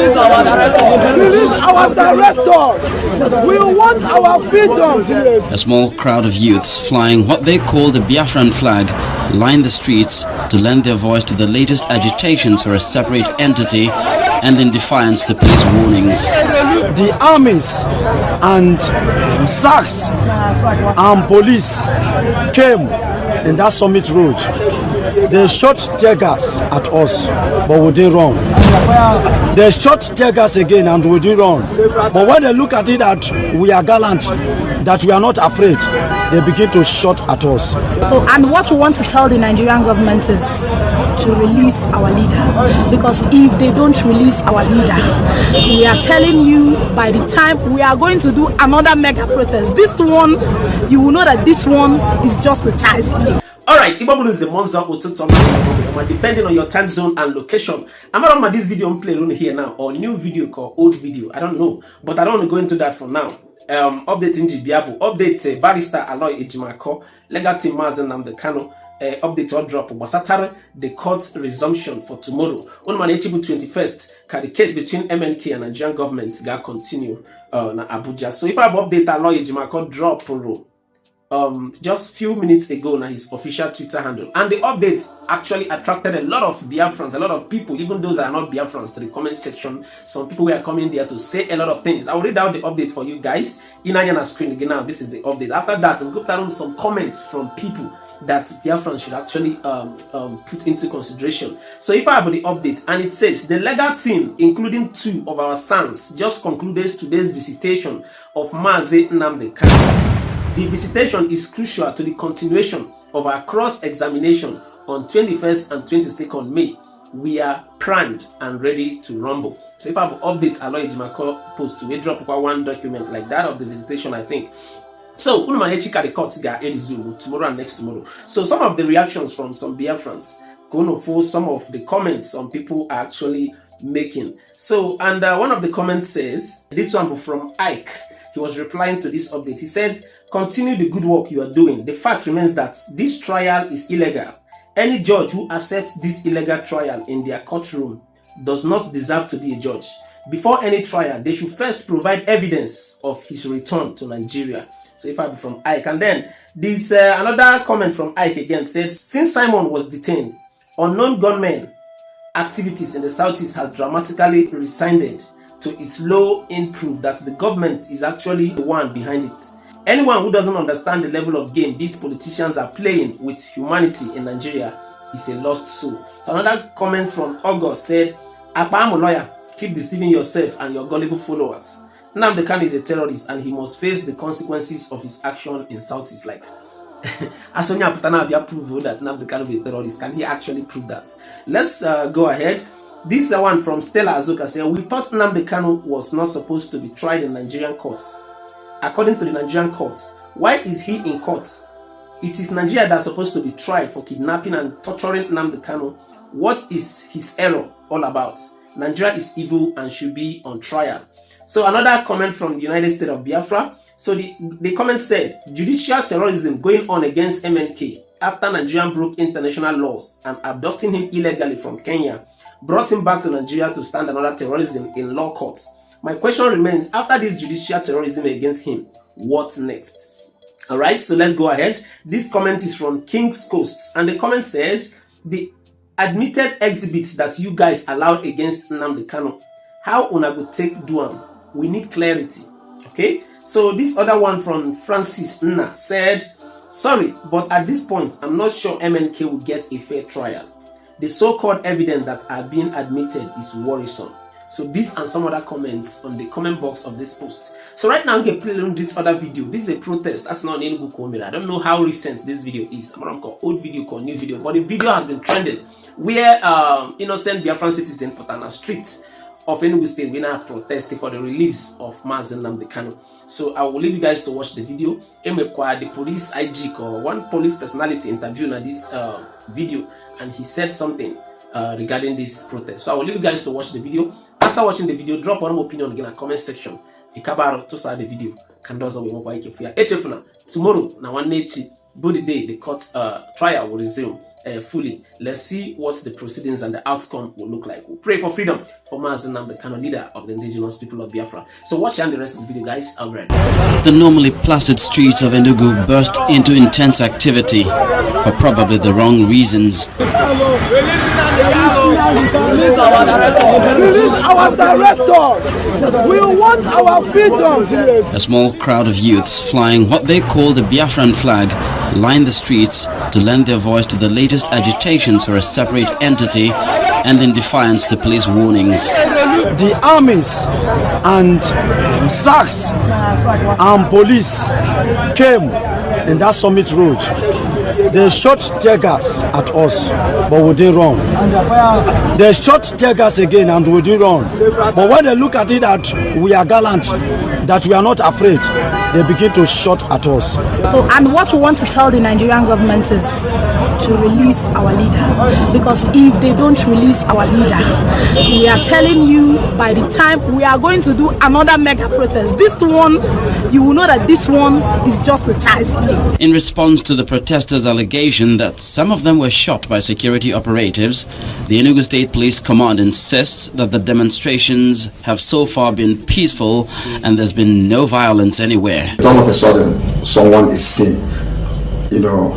Release our director. Release our director. We want our freedom. A small crowd of youths flying what they call the Biafran flag line the streets to lend their voice to the latest agitations for a separate entity and in defiance to police warnings. The armies and SACs and police came in that summit road. They shot tear gas at us, but we did wrong. They shot tear gas again and we did wrong. But when they look at it that we are gallant, that we are not afraid, they begin to shoot at us. So, and what we want to tell the Nigerian government is to release our leader. Because if they don't release our leader, we are telling you by the time we are going to do another mega protest. This one, you will know that this one is just a child's play. Alright, Ibabulu is the monster depending on your time zone and location. I'm not on this video I'm playing here now, or new video called old video. I don't know, but I don't want to go into that for now. Updating Jibiabu, update barrister ALOY Ejimakor, legal team Mazen Kano, update or drop Basatare, the court's resumption for tomorrow. On Manichibu 21st, can the case between MNK and Nigerian government ga continue na Abuja. So if I have update ALOY Ejimakor drop just few minutes ago na his official Twitter handle, and the update actually attracted a lot of Biafrans, a lot of people, even those that are not Biafrans, to the comment section. Some people were coming there to say a lot of things. I'll read out the update for you guys in our screen again. Now this is the update. After that, I'll go down some comments from people that Biafrans should actually put into consideration. So if I have the update, and it says the legal team, including 2 of our sons, just concluded today's visitation of Mazi Nnamdi Kanu. The visitation is crucial to the continuation of our cross-examination on 21st and 22nd May. We are primed and ready to rumble. So if I have an update, ALOY Ejimakor post to drop one document like that of the visitation, I think. So the court tomorrow and next tomorrow. So some of the reactions from some Biafrans, some of the comments some people are actually making. So, and one of the comments says, this one from Ike. He was replying to this update. He said, continue the good work you are doing. The fact remains that this trial is illegal. Any judge who accepts this illegal trial in their courtroom does not deserve to be a judge. Before any trial, they should first provide evidence of his return to Nigeria. So if I be from Ike. And then this another comment from Ike again says, since Simon was detained, unknown gunmen activities in the southeast has dramatically rescinded to its low-end proof that the government is actually the one behind it. Anyone who doesn't understand the level of game these politicians are playing with humanity in Nigeria is a lost soul. So another comment from August said, I'm a lawyer, keep deceiving yourself and your gullible followers. Nnamdi Kanu is a terrorist and he must face the consequences of his action in Southeast. Like, Asonia Putana have proved that Nnamdi Kanu is a terrorist. Can he actually prove that? Let's go ahead. This one from Stella Azuka said, we thought Nnamdi Kanu was not supposed to be tried in Nigerian courts. According to the Nigerian courts, why is he in courts? It is Nigeria that's supposed to be tried for kidnapping and torturing Nnamdi Kanu. What is his error all about? Nigeria is evil and should be on trial. So another comment from the United States of Biafra. So the comment said, judicial terrorism going on against MNK after Nigeria broke international laws and abducting him illegally from Kenya brought him back to Nigeria to stand another terrorism in law courts. My question remains, after this judicial terrorism against him, what next? Alright, so let's go ahead. This comment is from King's Coast, and the comment says, the admitted exhibits that you guys allowed against Nnamdi Kanu, how una go take do am? We need clarity. Okay, so this other one from Francis Nna said, sorry, but at this point, I'm not sure MNK will get a fair trial. The so-called evidence that are being admitted is worrisome. So this and some other comments on the comment box of this post. So right now I'm going to play on this other video. This is a protest. That's not an Enugu. I don't know how recent this video is. I'm going to call old video, call new video. But the video has been trending where innocent Biafran citizens put on the streets of Enugu State we now protesting for the release of Mazi Nnamdi Kanu. So I will leave you guys to watch the video. The police IG or one police personality interviewed in this video, and he said something regarding this protest. So I will leave you guys to watch the video. After watching the video, drop one opinion again in the comment section. Ikabaro to start the video. Kandozo we mobile for ya. Tomorrow na one nechi both the day the court trial will resume fully. Let's see what the proceedings and the outcome will look like. We'll pray for freedom for Mazen, the Kanu leader of the indigenous people of Biafra. So watch the rest of the video, guys. I'll be ready. The normally placid streets of Enugu burst into intense activity for probably the wrong reasons. Release our director. We want our freedom. A small crowd of youths flying what they call the Biafran flag line the streets to lend their voice to the latest agitations for a separate entity and in defiance to police warnings. The armies and SACs and police came in that summit road. They shot tear gas at us, but we did wrong. They shot tear gas again and we did wrong. But when they look at it that we are gallant, that we are not afraid, they begin to shoot at us. So, and what we want to tell the Nigerian government is to release our leader. Because if they don't release our leader, we are telling you by the time we are going to do another mega protest. This one, you will know that this one is just a child's play. In response to the protesters' allegation that some of them were shot by security operatives, the Enugu State Police Command insists that the demonstrations have so far been peaceful and there's been no violence anywhere. All of a sudden, someone is seen,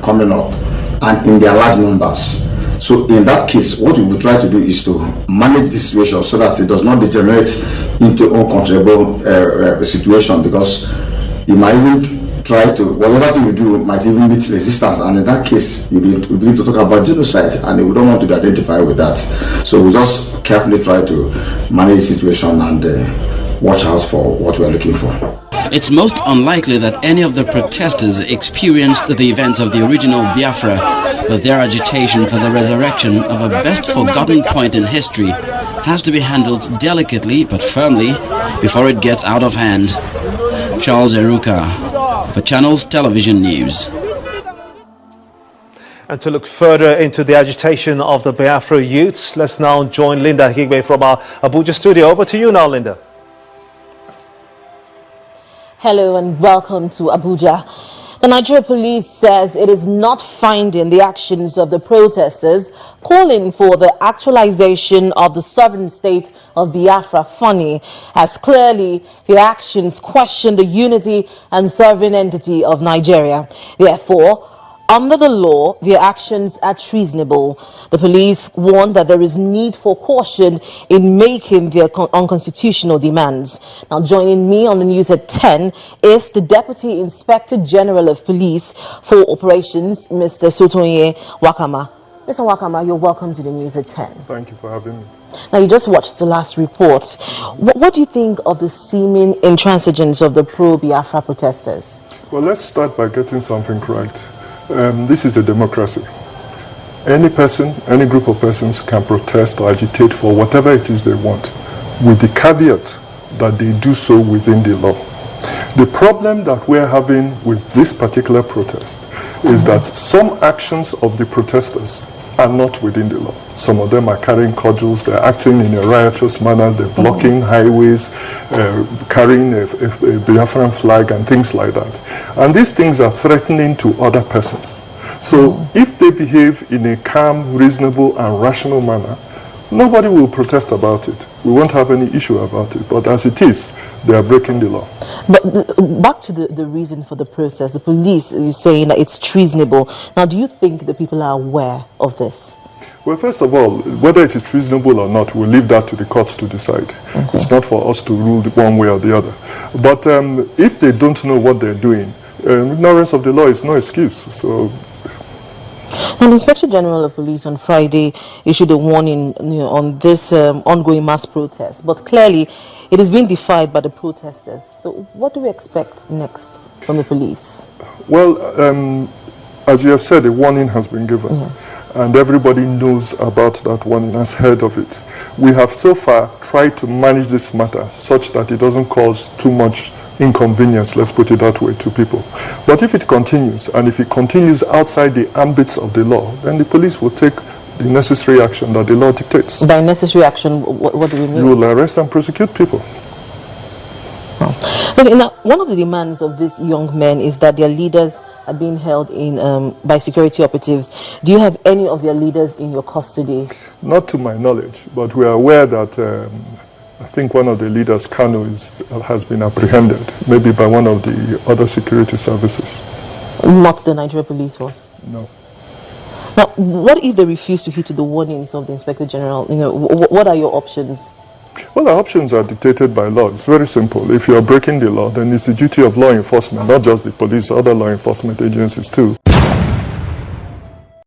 coming up, and in their large numbers. So in that case, what we will try to do is to manage the situation so that it does not degenerate into uncontrollable situation, because you might even try to, whatever thing you do might even meet resistance, and in that case we begin to talk about genocide, and we don't want to be identified with that. So we just carefully try to manage the situation and watch out for what we are looking for. It's most unlikely that any of the protesters experienced the events of the original Biafra, but their agitation for the resurrection of a best forgotten point in history has to be handled delicately but firmly before it gets out of hand. Charles Eruka for Channels Television News. And to look further into the agitation of the Biafra youths, let's now join Linda Higbe from our Abuja studio. Over to you now, Linda. Hello and welcome to Abuja. The Nigeria police says it is not finding the actions of the protesters calling for the actualization of the sovereign state of Biafra funny, as clearly their actions question the unity and sovereign entity of Nigeria. Therefore, under the law, their actions are treasonable. The police warn that there is need for caution in making their unconstitutional demands. Now, joining me on the news at 10 is the Deputy Inspector General of Police for Operations, Mr. Sotonye Wakama. Mr. Wakama, you're welcome to the news at 10. Thank you for having me. Now, you just watched the last report. What do you think of the seeming intransigence of the pro-Biafra protesters? Well, let's start by getting something right. This is a democracy. Any person, any group of persons can protest or agitate for whatever it is they want, with the caveat that they do so within the law. The problem that we're having with this particular protest is that some actions of the protesters are not within the law. Some of them are carrying cudgels, they're acting in a riotous manner, they're blocking highways, carrying a Biafran flag and things like that. And these things are threatening to other persons. So if they behave in a calm, reasonable and rational manner, nobody will protest about it. We won't have any issue about it. But as it is, they are breaking the law. But back to the reason for the protest, the police, you're saying that it's treasonable. Now, do you think the people are aware of this? Well, first of all, whether it is treasonable or not, we'll leave that to the courts to decide. Okay. It's not for us to rule one way or the other. But if they don't know what they're doing, ignorance of the law is no excuse. So. And the Inspector General of Police on Friday issued a warning on this ongoing mass protest. But clearly, it is being defied by the protesters. So what do we expect next from the police? Well, as you have said, a warning has been given. And everybody knows about that warning, has heard of it. We have so far tried to manage this matter such that it doesn't cause too much inconvenience, let's put it that way, to people. But if it continues, and if it continues outside the ambits of the law, then the police will take the necessary action that the law dictates. By necessary action, what do we mean? You will arrest and prosecute people. Okay, now, one of the demands of these young men is that their leaders are being held in by security operatives. Do you have any of their leaders in your custody? Not to my knowledge, but we are aware that I think one of the leaders, KANU'S, has been apprehended, maybe by one of the other security services. Not the Nigeria Police Force? No. Now, what if they refuse to heed to the warnings of the Inspector General? You know, what are your options? Well, our options are dictated by law. It's very simple. If you are breaking the law, then it's the duty of law enforcement, not just the police, other law enforcement agencies too.